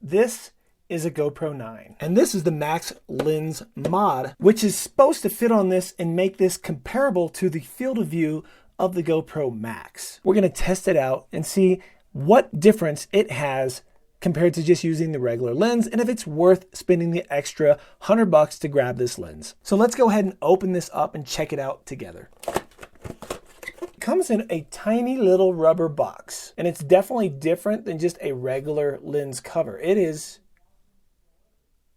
This is a GoPro 9. And this is the Max Lens mod, which is supposed to fit on this and make this comparable to the field of view of the GoPro Max. We're gonna test it out and see what difference it has compared to just using the regular lens, and if it's worth spending the extra $100 to grab this lens. So let's go ahead and open this up and check it out together. It comes in a tiny little rubber box, and it's definitely different than just a regular lens cover. It is,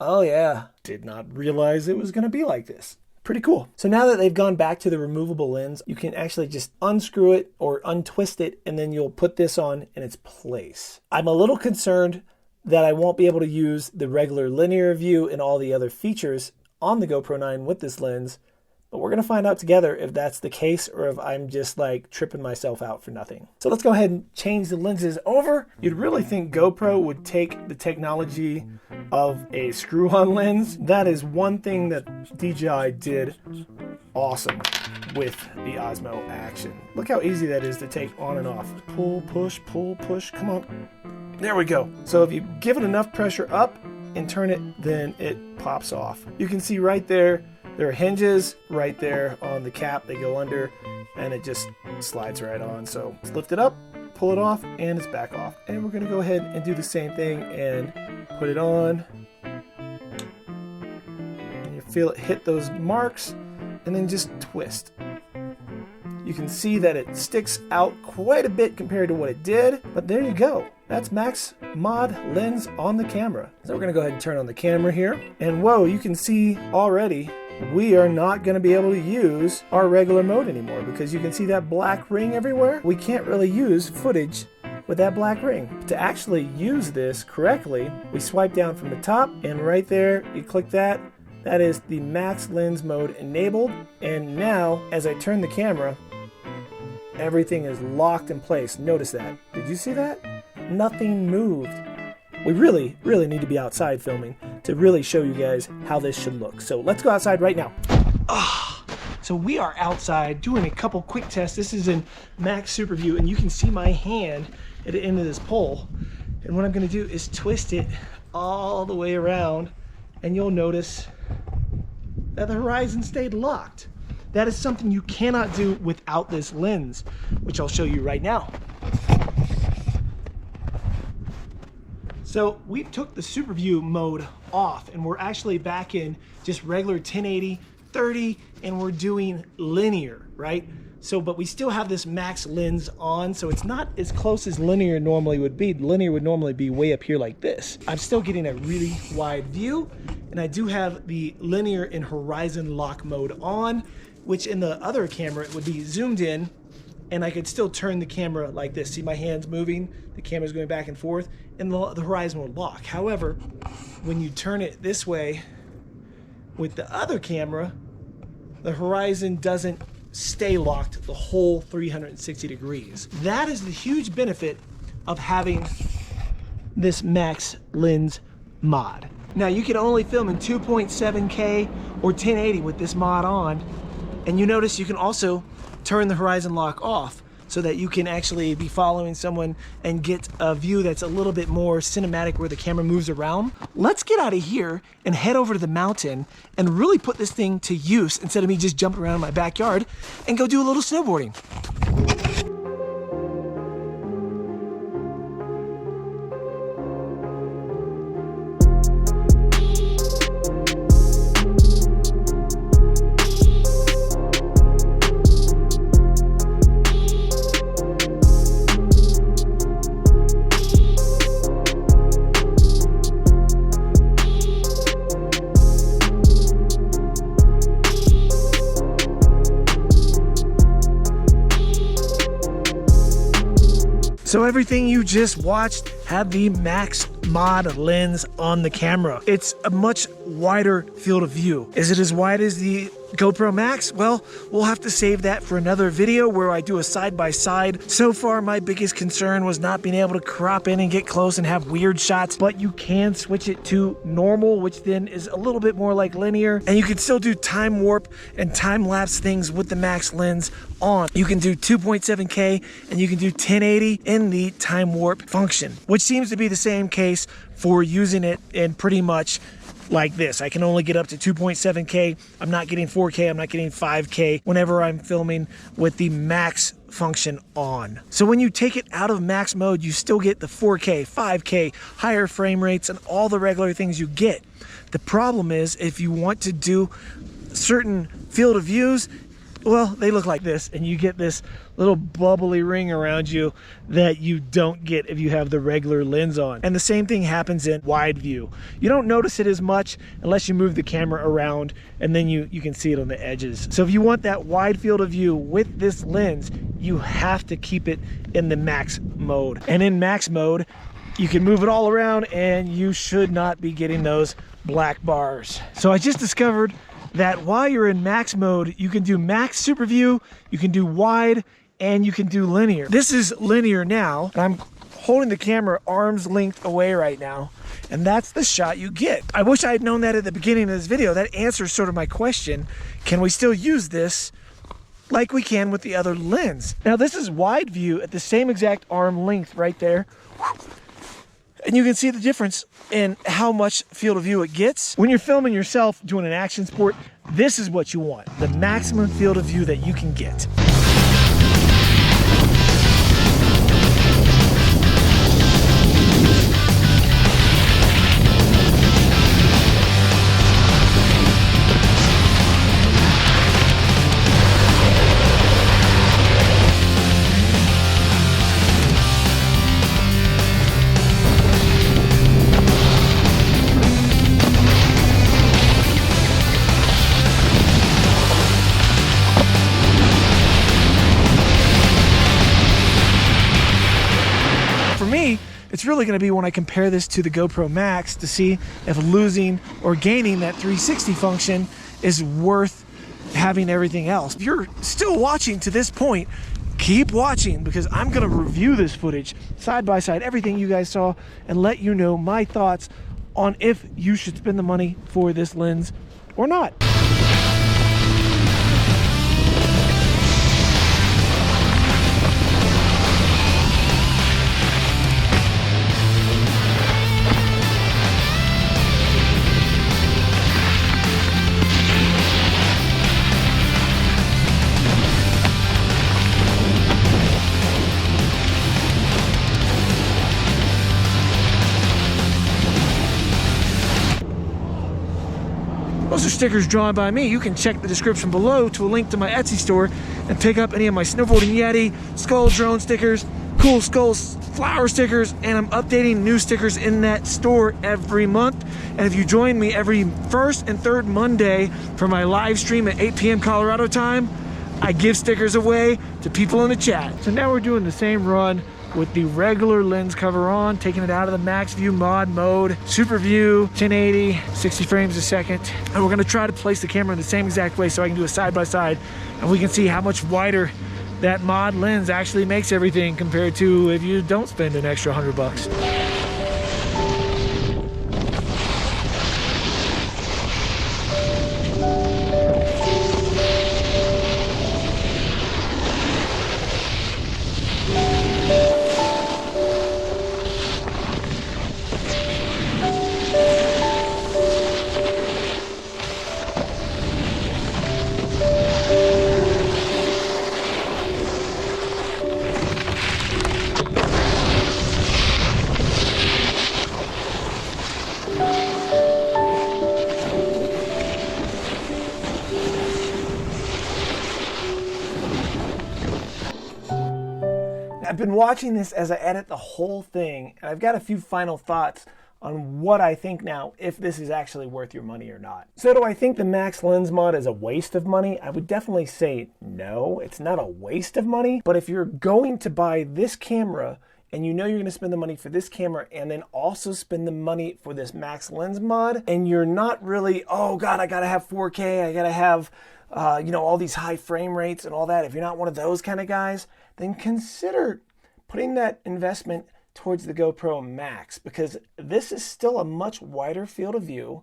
oh yeah, did not realize it was gonna be like this. Pretty cool. So now that they've gone back to the removable lens, you can actually just unscrew it or untwist it, and then you'll put this on in its place. I'm a little concerned that I won't be able to use the regular linear view and all the other features on the GoPro 9 with this lens, but we're gonna find out together if that's the case or if I'm just like tripping myself out for nothing. So let's go ahead and change the lenses over. You'd really think GoPro would take the technology of a screw-on lens. That is one thing that DJI did awesome with the Osmo Action. Look how easy that is to take on and off. Pull, push, come on. There we go. So if you give it enough pressure up and turn it, then it pops off. You can see right there, there are hinges right there on the cap. They go under and it just slides right on. So let's lift it up, pull it off, and it's back off. And we're gonna go ahead and do the same thing and put it on. And you feel it hit those marks and then just twist. You can see that it sticks out quite a bit compared to what it did, but there you go. That's Max Mod Lens on the camera. So we're gonna go ahead and turn on the camera here. And whoa, you can see already we are not going to be able to use our regular mode anymore because you can see that black ring everywhere. We can't really use footage with that black ring. To actually use this correctly, we swipe down from the top and right there, you click that. That is the Max Lens mode enabled. And now, as I turn the camera, everything is locked in place. Notice that. Did you see that? Nothing moved. We really need to be outside filming to really show you guys how this should look. So let's go outside right now. So we are outside doing a couple quick tests. This is in Max Super View, and you can see my hand at the end of this pole. And what I'm gonna do is twist it all the way around, and you'll notice that the horizon stayed locked. That is something you cannot do without this lens, which I'll show you right now. So we took the Super View mode off and we're actually back in just regular 1080, 30, and we're doing linear, right? So, but we still have this Max Lens on, so it's not as close as linear normally would be. Linear would normally be way up here like this. I'm still getting a really wide view, and I do have the linear and horizon lock mode on, which in the other camera it would be zoomed in, and I could still turn the camera like this. See my hands moving, the camera's going back and forth, and the horizon will lock. However, when you turn it this way with the other camera, the horizon doesn't stay locked the whole 360 degrees. That is the huge benefit of having this Max Lens mod. Now you can only film in 2.7K or 1080 with this mod on, and you notice you can also turn the horizon lock off so that you can actually be following someone and get a view that's a little bit more cinematic where the camera moves around. Let's get out of here and head over to the mountain and really put this thing to use instead of me just jumping around in my backyard and go do a little snowboarding. So everything you just watched had the Max Mod Lens on the camera. It's a much wider field of view. Is it as wide as the GoPro Max? Well, we'll have to save that for another video where I do a side-by-side. So far, my biggest concern was not being able to crop in and get close and have weird shots, but you can switch it to normal, which then is a little bit more like linear, and you can still do time warp and time-lapse things with the Max Lens on. You can do 2.7K and you can do 1080 in the time warp function, which seems to be the same case case for using it in pretty much like this. I can only get up to 2.7K. I'm not getting 4K. I'm not getting 5K whenever I'm filming with the max function on. So when you take it out of max mode, you still get the 4K, 5K, higher frame rates, and all the regular things you get. The problem is if you want to do certain field of views, well, they look like this, and you get this little bubbly ring around you that you don't get if you have the regular lens on. And the same thing happens in wide view. You don't notice it as much unless you move the camera around, and then you can see it on the edges. So if you want that wide field of view with this lens, you have to keep it in the max mode. And in max mode, you can move it all around, and you should not be getting those black bars. So I just discovered that while you're in max mode, you can do max super view, you can do wide, and you can do linear. This is linear now, and I'm holding the camera arm's length away right now, and that's the shot you get. I wish I had known that at the beginning of this video. That answers sort of my question, can we still use this like we can with the other lens? Now this is wide view at the same exact arm length right there. And you can see the difference in how much field of view it gets. When you're filming yourself doing an action sport, this is what you want, the maximum field of view that you can get. It's really going to be when I compare this to the GoPro Max to see if losing or gaining that 360 function is worth having everything else. If you're still watching to this point, keep watching, because I'm going to review this footage side by side, everything you guys saw, and let you know my thoughts on if you should spend the money for this lens or not. Those are stickers drawn by me. You can check the description below to a link to my Etsy store and pick up any of my Snowboarding Yeti, Skull Drone stickers, Cool Skulls flower stickers, and I'm updating new stickers in that store every month. And if you join me every first and third Monday for my live stream at 8 p.m. Colorado time, I give stickers away to people in the chat. So now we're doing the same run with the regular lens cover on, taking it out of the max view mod mode, super view, 1080, 60 frames a second. And we're gonna try to place the camera in the same exact way so I can do a side by side, and we can see how much wider that mod lens actually makes everything compared to if you don't spend an extra $100. I've been watching this as I edit the whole thing, and I've got a few final thoughts on what I think now, if this is actually worth your money or not. So do I think the Max Lens mod is a waste of money? I would definitely say no, it's not a waste of money. But if you're going to buy this camera and you know you're going to spend the money for this camera and then also spend the money for this Max Lens mod, and you're not really, oh God, I gotta have 4K, I gotta have all these high frame rates and all that. If you're not one of those kind of guys, then consider putting that investment towards the GoPro Max, because this is still a much wider field of view.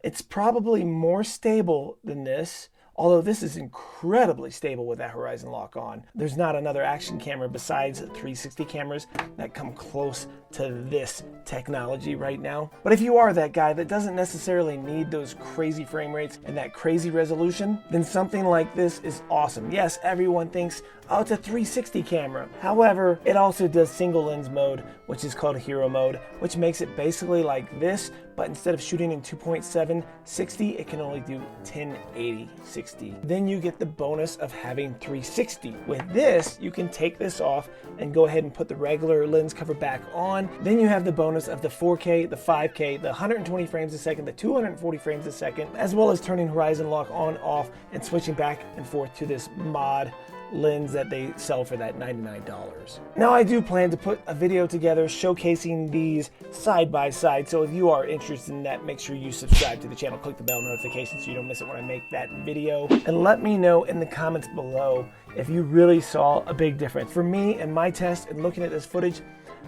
It's probably more stable than this, although this is incredibly stable with that horizon lock on. There's not another action camera besides 360 cameras that come close to this technology right now. But if you are that guy that doesn't necessarily need those crazy frame rates and that crazy resolution, then something like this is awesome. Yes, everyone thinks, oh, it's a 360 camera. However, it also does single lens mode, which is called hero mode, which makes it basically like this, but instead of shooting in 2.7 60, it can only do 1080 60. Then you get the bonus of having 360. With this, you can take this off and go ahead and put the regular lens cover back on. Then you have the bonus of the 4K, the 5K, the 120 frames a second, the 240 frames a second, as well as turning horizon lock on, off, and switching back and forth to this mod lens that they sell for that $99. Now I do plan to put a video together showcasing these side by side, so if you are interested in that, make sure you subscribe to the channel, click the bell notification so you don't miss it when I make that video, and let me know in the comments below if you really saw a big difference. For me and my test and looking at this footage,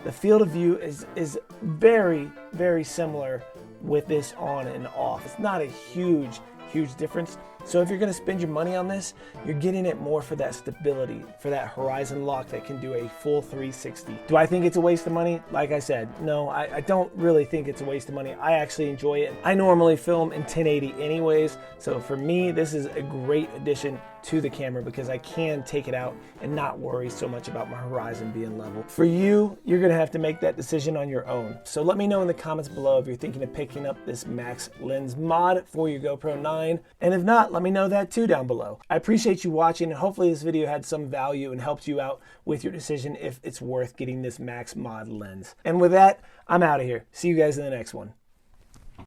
the field of view is very, very similar with this on and off. It's not a huge difference. So if you're going to spend your money on this, you're getting it more for that stability, for that horizon lock that can do a full 360. Do I think it's a waste of money? Like I said, no, I don't really think it's a waste of money. I actually enjoy it. I normally film in 1080 anyways, so for me, this is a great addition to the camera because I can take it out and not worry so much about my horizon being level. For you, you're gonna have to make that decision on your own. So let me know in the comments below if you're thinking of picking up this Max Lens mod for your GoPro 9. And if not, let me know that too down below. I appreciate you watching, and hopefully this video had some value and helped you out with your decision if it's worth getting this Max mod lens. And with that, I'm out of here. See you guys in the next one.